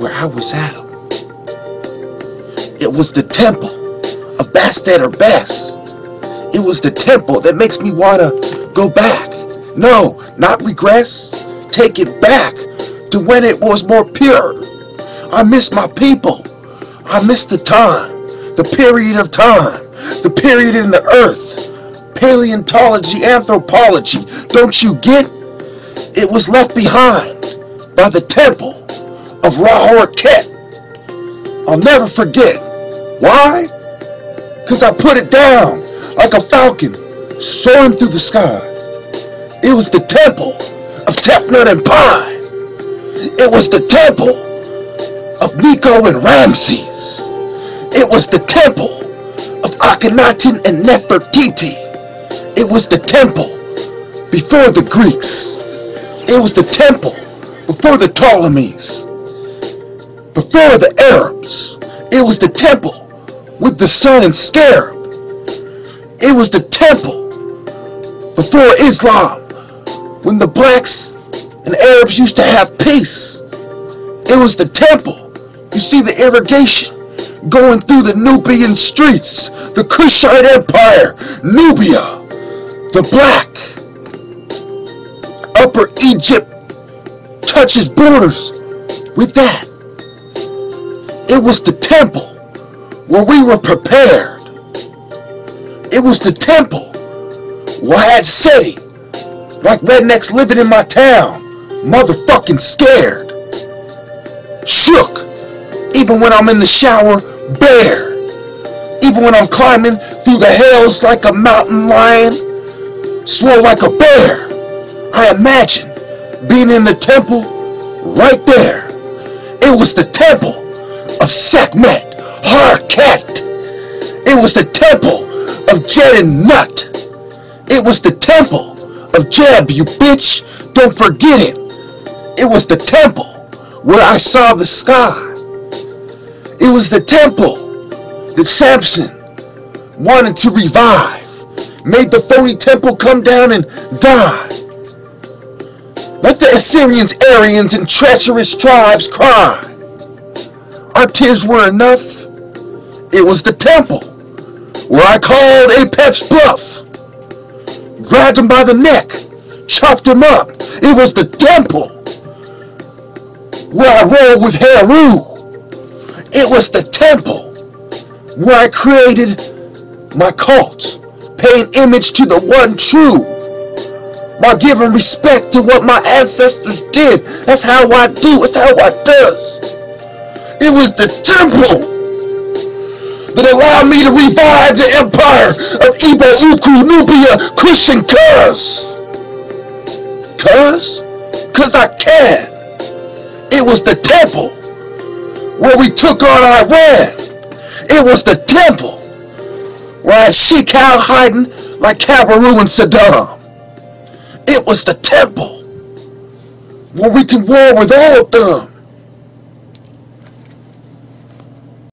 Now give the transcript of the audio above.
where I was at. It was the temple of Bastet or Best. It was the temple that makes me want to go back. No, not regress. Take it back to when it was more pure. I miss my people. I miss the time, the period of time, the period in the earth. Paleontology, anthropology, don't you get? It was left behind by the temple of Ra-Horaket. I'll never forget. Why? Because I put it down like a falcon soaring through the sky. It was the temple of Tepnut and Pine. It was the temple of Nico and Ramses. It was the temple of Akhenaten and Nefertiti. It was the temple before the Greeks. It was the temple before the Ptolemies, before the Arabs. It was the temple with the sun and scarab. It was the temple before Islam, when the blacks and Arabs used to have peace. It was the temple. You see the irrigation going through the Nubian streets, the Kushite Empire, Nubia, the black. Upper Egypt touches borders with that. It was the temple where we were prepared. It was the temple where I had city, like rednecks living in my town, motherfucking scared, shook, even when I'm in the shower, bare, even when I'm climbing through the hills like a mountain lion, swole like a bear. I imagine being in the temple right there. It was the temple of Sekhmet, Harkat. It was the temple of Jed and Nut. It was the temple of Jeb, you bitch. Don't forget it. It was the temple where I saw the sky. It was the temple that Samson wanted to revive. Made the phony temple come down and die. Let the Assyrians, Aryans, and treacherous tribes cry. Our tears were enough. It was the temple where I called Apep's bluff, grabbed him by the neck, chopped him up. It was the temple where I rolled with Heru. It was the temple where I created my cult, paying homage to the one true, while giving respect to what my ancestors did. That's how I do. That's how I does. It was the temple that allowed me to revive the empire of Igbo, Uku, Nubia, Christian Cuz. Cause I can. It was the temple where we took on Iran. It was the temple where I had Sheikh Al hiding like Cabarrou and Saddam. It was the temple where we can war with all of them.